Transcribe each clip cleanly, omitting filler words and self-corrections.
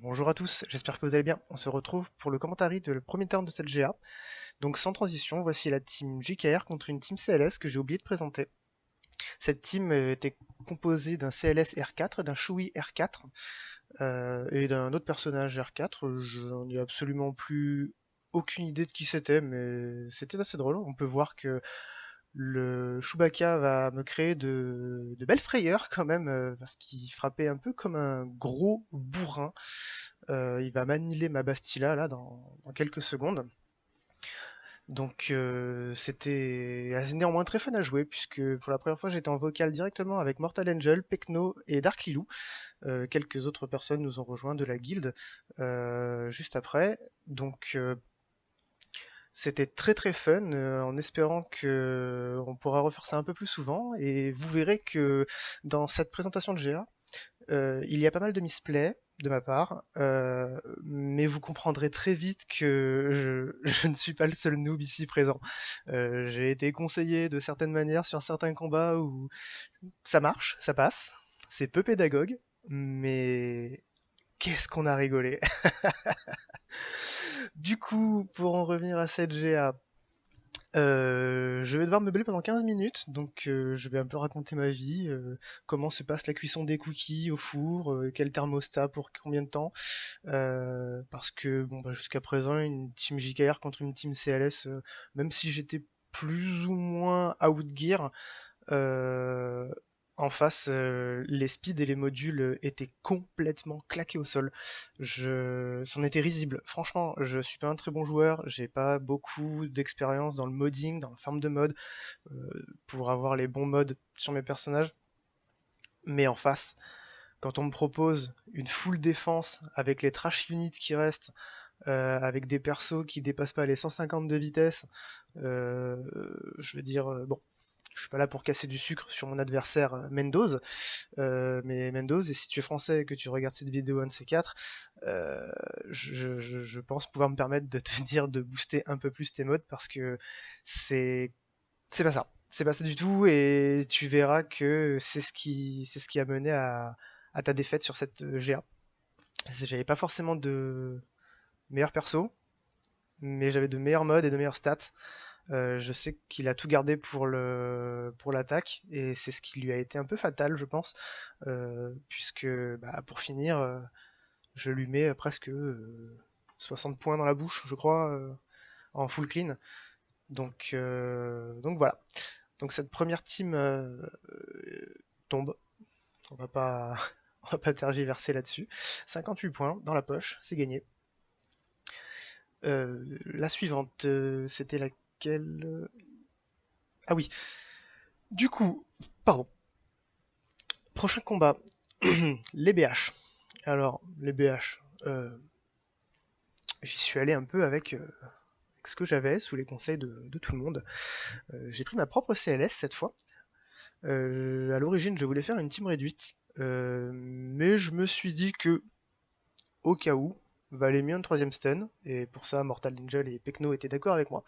Bonjour à tous, j'espère que vous allez bien. On se retrouve pour le commentaire de le premier turn de cette GA. Donc sans transition, voici la team JKR contre une team CLS que j'ai oublié de présenter. Cette team était composée d'un CLS R4, d'un Shui R4 et d'un autre personnage R4. Je n'en ai absolument plus aucune idée de qui c'était, mais c'était assez drôle. On peut voir que le Chewbacca va me créer de belles frayeurs quand même, parce qu'il frappait un peu comme un gros bourrin. Il va m'annihiler ma Bastilla là dans quelques secondes. Donc c'était néanmoins très fun à jouer puisque pour la première fois j'étais en vocal directement avec Mortal Angel, Pekno et Dark Lilou. Quelques autres personnes nous ont rejoint de la guilde juste après. Donc c'était très très fun, en espérant que on pourra refaire ça un peu plus souvent. Et vous verrez que dans cette présentation de GA, il y a pas mal de misplays de ma part, mais vous comprendrez très vite que je ne suis pas le seul noob ici présent. J'ai été conseillé de certaines manières sur certains combats où ça marche, ça passe, c'est peu pédagogue, mais qu'est-ce qu'on a rigolé. Du coup, pour en revenir à cette GA, je vais devoir meubler pendant 15 minutes, donc je vais un peu raconter ma vie, comment se passe la cuisson des cookies au four, quel thermostat pour combien de temps, parce que bon, bah, jusqu'à présent, une team JKR contre une team CLS, même si j'étais plus ou moins outgear, euh, en face, les speeds et les modules étaient complètement claqués au sol. C'en était risible. Franchement, je suis pas un très bon joueur, j'ai pas beaucoup d'expérience dans le modding, dans la farm de mode, pour avoir les bons mods sur mes personnages. Mais en face, quand on me propose une full défense avec les trash units qui restent, avec des persos qui dépassent pas les 150 de vitesse, euh, je veux dire, bon, je suis pas là pour casser du sucre sur mon adversaire Mendoz, mais Mendoz, et si tu es français et que tu regardes cette vidéo un de ces quatre, je pense pouvoir me permettre de te dire de booster un peu plus tes modes parce que c'est c'est pas ça. C'est pas ça du tout, et tu verras que c'est ce qui a mené à ta défaite sur cette GA. J'avais pas forcément de meilleurs persos, mais j'avais de meilleurs modes et de meilleurs stats. Je sais qu'il a tout gardé pour l'attaque, et c'est ce qui lui a été un peu fatal, je pense, puisque bah, pour finir, je lui mets presque 60 points dans la bouche, je crois, en full clean. Donc voilà. Donc cette première team tombe. On va pas, on va pas tergiverser là-dessus. 58 points dans la poche, c'est gagné. La suivante, c'était laquelle? Ah oui. Du coup, pardon. Prochain combat, les BH. Alors, les BH, j'y suis allé un peu avec ce que j'avais, sous les conseils de tout le monde. J'ai pris ma propre CLS cette fois. À l'origine, je voulais faire une team réduite, mais je me suis dit que, au cas où, valait mieux un troisième stun, et pour ça, Mortal Angel et Pekno étaient d'accord avec moi.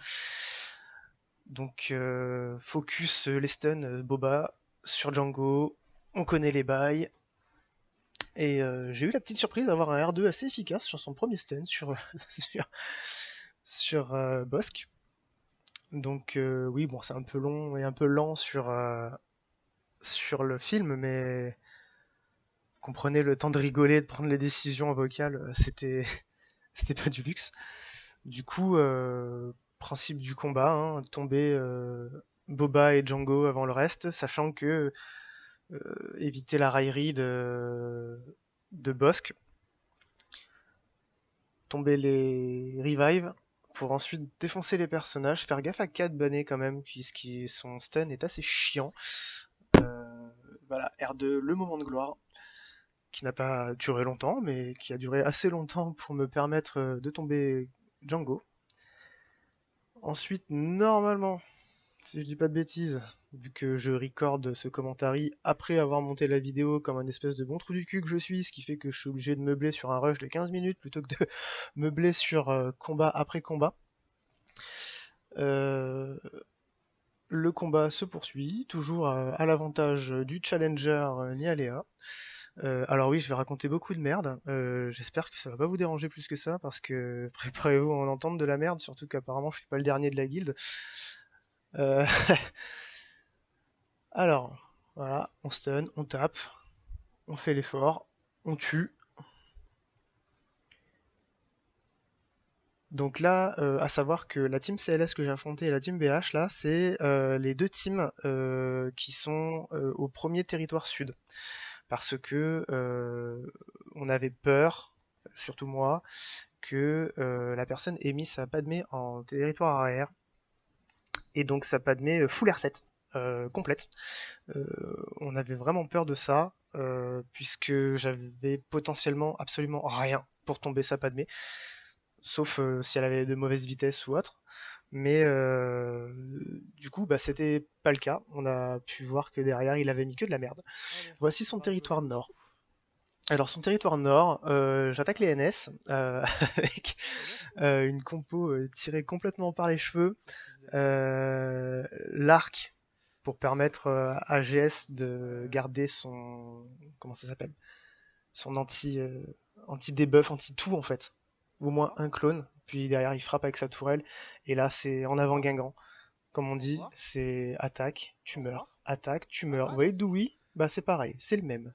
Donc, focus les stuns Boba sur Django, on connaît les bails. Et j'ai eu la petite surprise d'avoir un R2 assez efficace sur son premier stun sur, sur Bossk. Donc oui, bon, c'est un peu long et un peu lent sur le film, mais comprenez le temps de rigoler, de prendre les décisions en vocal, c'était pas du luxe. Du coup, principe du combat, hein, tomber Boba et Django avant le reste, sachant que éviter la raillerie de Bossk, tomber les revives pour ensuite défoncer les personnages, faire gaffe à 4 bannés quand même, puisque son stun est assez chiant. Voilà, R2, le moment de gloire, qui n'a pas duré longtemps, mais qui a duré assez longtemps pour me permettre de tomber Django. Ensuite, normalement, si je dis pas de bêtises, vu que je recorde ce commentary après avoir monté la vidéo comme un espèce de bon trou du cul que je suis, ce qui fait que je suis obligé de meubler sur un rush de 15 minutes plutôt que de meubler sur combat après combat. Euh, le combat se poursuit, toujours à l'avantage du challenger Nialea. Alors oui, je vais raconter beaucoup de merde. J'espère que ça va pas vous déranger plus que ça, parce que préparez-vous à en entendre de la merde, surtout qu'apparemment je suis pas le dernier de la guilde. Euh, Alors, voilà, on stun, on tape, on fait l'effort, on tue. Donc là, à savoir que la team CLS que j'ai affrontée et la team BH, là, c'est les deux teams qui sont au premier territoire sud. Parce que on avait peur, surtout moi, que la personne ait mis sa Padmé en territoire arrière, et donc sa Padmé full R7 complète. On avait vraiment peur de ça, puisque j'avais potentiellement absolument rien pour tomber sa Padmé, sauf si elle avait de mauvaises vitesses ou autre. Mais du coup, bah, c'était pas le cas. On a pu voir que derrière, il avait mis que de la merde. Voici son territoire nord. Alors, son territoire nord, j'attaque les NS avec une compo tirée complètement par les cheveux. L'arc pour permettre à GS de garder son. Comment ça s'appelle? Son anti-debuff, anti-tout en fait. Ou au moins un clone. Puis derrière, il frappe avec sa tourelle. Et là, c'est en avant Guingamp. Comme on dit, c'est attaque, tu meurs. Attaque, tu meurs. Vous voyez Dewey? Bah, c'est pareil, c'est le même.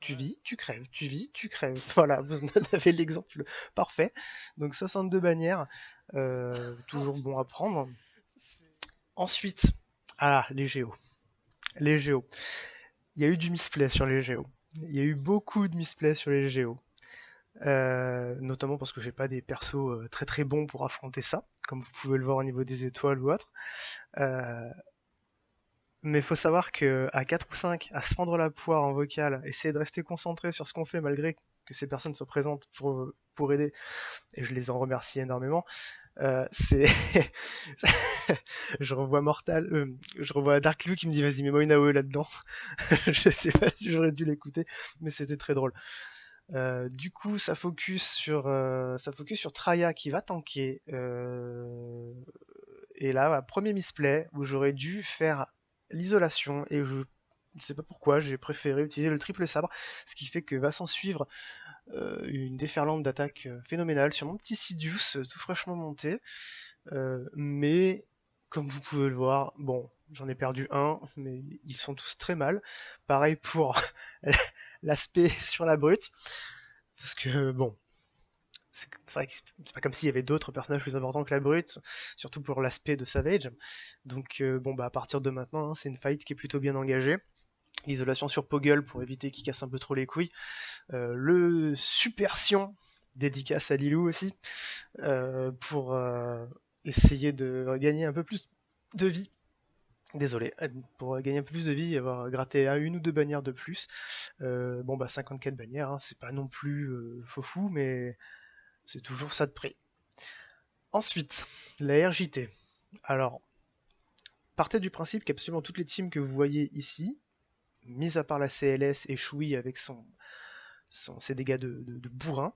Tu vis, tu crèves, tu vis, tu crèves. Voilà, vous avez l'exemple parfait. Donc 62 bannières, toujours bon à prendre. Ensuite, les géos. Les géos. Il y a eu du misplay sur les géos. Il y a eu beaucoup de misplay sur les géos. Notamment parce que j'ai pas des persos très très bons pour affronter ça, comme vous pouvez le voir au niveau des étoiles ou autre. Euh, mais il faut savoir que à 4 ou 5, à se fendre la poire en vocal, essayer de rester concentré sur ce qu'on fait malgré que ces personnes soient présentes pour aider, et je les en remercie énormément, c'est. Je revois Dark Blue qui me dit vas-y mets-moi une AOE là-dedans. Je sais pas si j'aurais dû l'écouter, mais c'était très drôle. Du coup, ça focus sur Traya qui va tanker. Et là, premier misplay où j'aurais dû faire l'isolation et je ne sais pas pourquoi, j'ai préféré utiliser le triple sabre, ce qui fait que va s'en suivre une déferlante d'attaque phénoménale sur mon petit Sidious tout fraîchement monté. Mais comme vous pouvez le voir, bon, j'en ai perdu un, mais ils sont tous très mal. Pareil pour l'aspect sur la brute, parce que bon, c'est vrai que c'est pas comme s'il y avait d'autres personnages plus importants que la brute, surtout pour l'aspect de Savage. Donc bon bah à partir de maintenant, hein, c'est une fight qui est plutôt bien engagée. Isolation sur Poggle pour éviter qu'il casse un peu trop les couilles. Le Super Sion, dédicace à Lilou aussi, pour essayer de gagner un peu plus de vie. Désolé, pour gagner un peu plus de vie et avoir gratté à une ou deux bannières de plus. Bon bah 54 bannières, hein, c'est pas non plus faux fou, mais c'est toujours ça de prix. Ensuite, la RJT. Alors, partez du principe qu'absolument toutes les teams que vous voyez ici, mis à part la CLS et Shui avec ses dégâts de bourrin,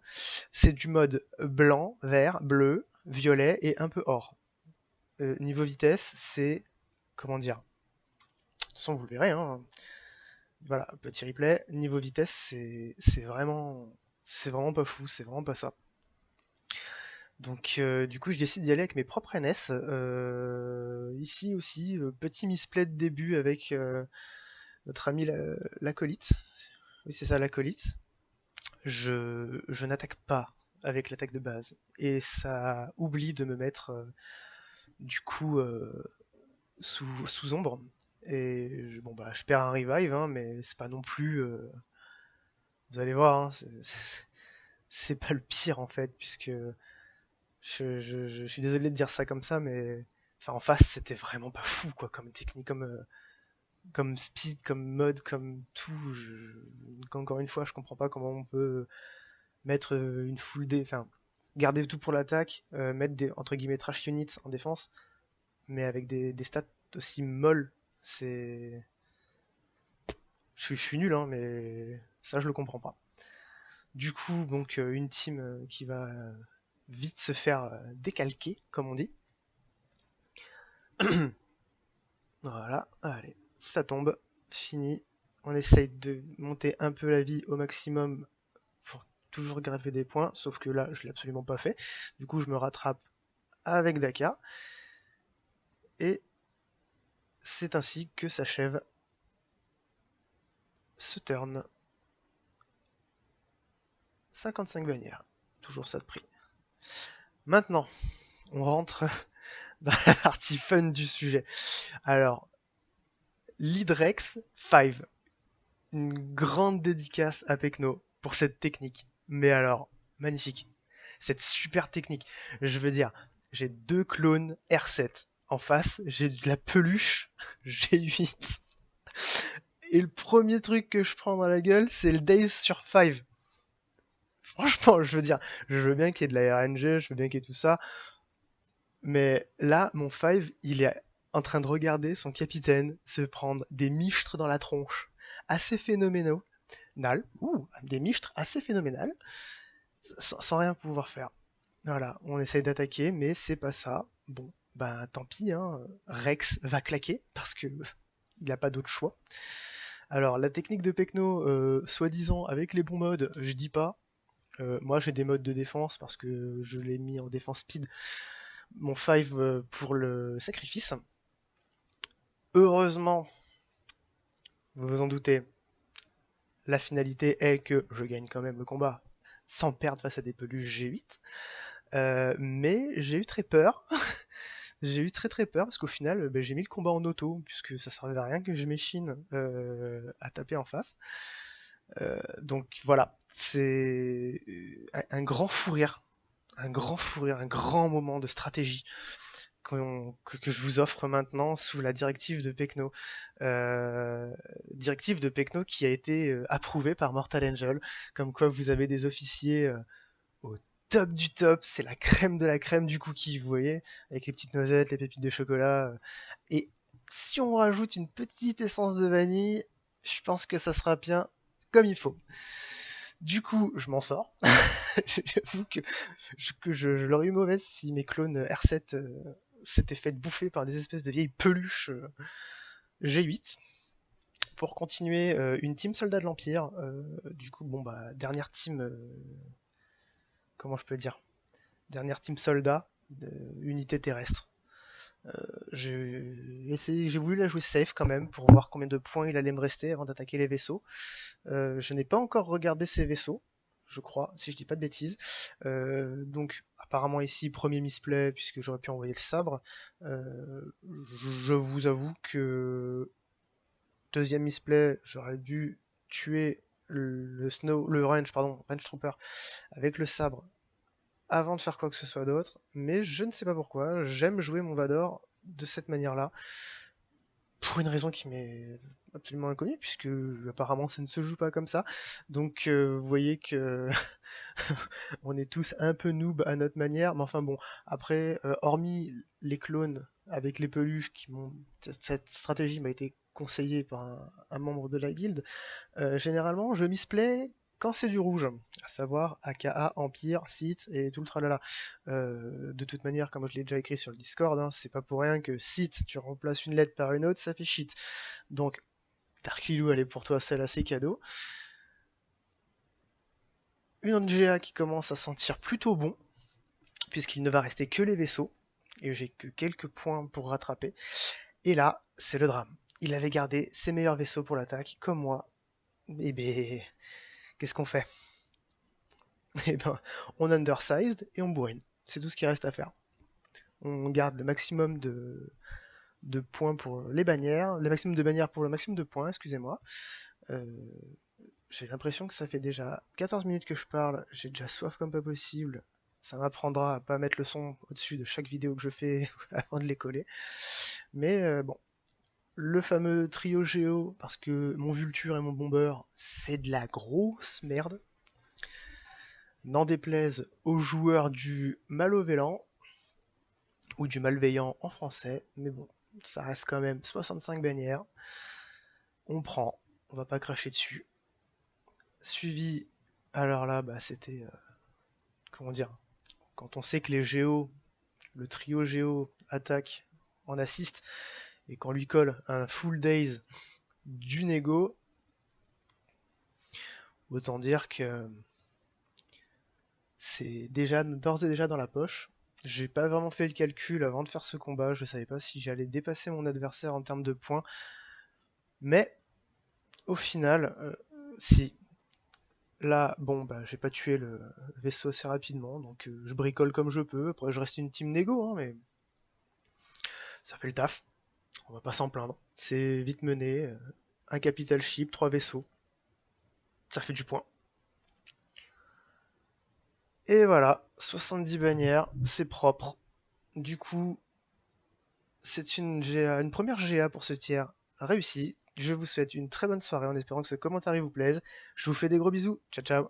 c'est du mode blanc, vert, bleu, violet et un peu or. Niveau vitesse, c'est. Comment dire? De toute façon, vous le verrez, hein. Voilà, petit replay. Niveau vitesse, c'est vraiment. C'est vraiment pas fou, c'est vraiment pas ça. Donc du coup je décide d'y aller avec mes propres NS. Ici aussi, petit misplay de début avec notre ami l'acolyte. Oui c'est ça l'acolyte. Je n'attaque pas avec l'attaque de base. Et ça oublie de me mettre du coup sous ombre. Et bon bah je perds un revive, hein, mais c'est pas non plus. Vous allez voir, hein, c'est pas le pire en fait, puisque je suis désolé de dire ça comme ça, mais enfin, en face, c'était vraiment pas fou, quoi, comme technique, comme speed, comme mode, comme tout. Encore une fois, je comprends pas comment on peut mettre une full D, enfin, garder tout pour l'attaque, mettre des entre guillemets trash units en défense, mais avec des stats aussi molles. C'est. Je suis nul, hein, mais ça, je le comprends pas. Du coup, donc, une team qui va vite se faire décalquer, comme on dit. Voilà, allez, ça tombe, fini, On essaye de monter un peu la vie au maximum pour toujours graver des points, sauf que là, je l'ai absolument pas fait. Du coup, je me rattrape avec Daka, et c'est ainsi que s'achève ce turn. 55 bannières, toujours ça de prix. Maintenant, on rentre dans la partie fun du sujet. Alors, l'Hydrex 5, une grande dédicace à Pecno pour cette technique. Mais alors, magnifique. Cette super technique. Je veux dire, j'ai deux clones R7. En face, j'ai de la peluche G8. Et le premier truc que je prends dans la gueule, c'est le Days sur 5. Franchement, je veux dire, je veux bien qu'il y ait de la RNG, je veux bien qu'il y ait tout ça. Mais là, mon 5, il est en train de regarder son capitaine se prendre des michtres dans la tronche. Assez phénoménal. Des michtres assez phénoménales. Sans rien pouvoir faire. Voilà, on essaye d'attaquer, mais c'est pas ça. Bon, bah tant pis, hein. Rex va claquer, parce que il n'a pas d'autre choix. Alors, la technique de Pecno, soi-disant avec les bons modes, je dis pas. Moi, j'ai des modes de défense parce que je l'ai mis en défense speed. Mon 5 pour le sacrifice. Heureusement, vous vous en doutez, la finalité est que je gagne quand même le combat sans perdre face à des peluches G8. Mais j'ai eu très peur. J'ai eu très très peur parce qu'au final, j'ai mis le combat en auto puisque ça servait à rien que je m'échine à taper en face. Donc voilà, c'est un grand fou rire, un grand fou rire, un grand moment de stratégie que je vous offre maintenant sous la directive de Pecno. Directive de Pecno qui a été approuvée par Mortal Angel, comme quoi vous avez des officiers au top du top, c'est la crème de la crème du cookie, vous voyez, avec les petites noisettes, les pépites de chocolat. Et si on rajoute une petite essence de vanille, je pense que ça sera bien comme il faut. Du coup, je m'en sors. J'avoue que je l'aurais eu mauvaise si mes clones R7 s'étaient fait bouffer par des espèces de vieilles peluches G8. Pour continuer, une team soldat de l'Empire. Du coup, bon bah, dernière team, comment je peux dire, dernière team soldat, unité terrestre. J'ai voulu la jouer safe quand même pour voir combien de points il allait me rester avant d'attaquer les vaisseaux. Je n'ai pas encore regardé ces vaisseaux, je crois, si je dis pas de bêtises. Donc apparemment ici premier misplay puisque j'aurais pu envoyer le sabre. Je vous avoue que deuxième misplay, j'aurais dû tuer le range trooper avec le sabre avant de faire quoi que ce soit d'autre, mais je ne sais pas pourquoi, j'aime jouer mon Vador de cette manière-là, pour une raison qui m'est absolument inconnue, puisque apparemment ça ne se joue pas comme ça. Donc vous voyez que on est tous un peu noob à notre manière, mais enfin bon, après, hormis les clones avec les peluches cette stratégie m'a été conseillée par un membre de la guilde, généralement je misplay quand c'est du rouge, à savoir AKA, Empire, Sith et tout le tralala. De toute manière, comme je l'ai déjà écrit sur le Discord, hein, c'est pas pour rien que Sith, tu remplaces une lettre par une autre, ça fait shit. Donc, Darkilou, elle est pour toi, celle-là, c'est cadeau. Une NGA qui commence à sentir plutôt bon, puisqu'il ne va rester que les vaisseaux, et j'ai que quelques points pour rattraper. Et là, c'est le drame. Il avait gardé ses meilleurs vaisseaux pour l'attaque, comme moi. Et ben, qu'est-ce qu'on fait? Et ben, on undersized et on bourrine. C'est tout ce qui reste à faire. On garde le maximum de points pour les bannières, le maximum de bannières pour le maximum de points, excusez-moi. Euh, j'ai l'impression que ça fait déjà 14 minutes que je parle, j'ai déjà soif comme pas possible. Ça m'apprendra à pas mettre le son au-dessus de chaque vidéo que je fais avant de les coller. Mais bon, le fameux trio Géo, parce que mon Vulture et mon Bomber, c'est de la grosse merde. N'en déplaise aux joueurs du Malovélan, ou du Malveillant en français, mais bon, ça reste quand même 65 bannières. On prend, on va pas cracher dessus. Suivi, alors là, bah c'était, comment dire, quand on sait que les Géos, le trio Géo attaque en assist, et qu'on lui colle un full days du Nego, Autant dire que c'est déjà d'ores et déjà dans la poche. J'ai pas vraiment fait le calcul avant de faire ce combat, je savais pas si j'allais dépasser mon adversaire en termes de points, mais au final, si. Là, bon, bah, j'ai pas tué le vaisseau assez rapidement, donc je bricole comme je peux. Après, je reste une team négo, hein, mais ça fait le taf. On va pas s'en plaindre. C'est vite mené. Un capital ship, 3 vaisseaux. Ça fait du point. Et voilà, 70 bannières, c'est propre. Du coup, c'est une GA, une première GA pour ce tiers réussi. Je vous souhaite une très bonne soirée en espérant que ce commentaire vous plaise. Je vous fais des gros bisous. Ciao ciao.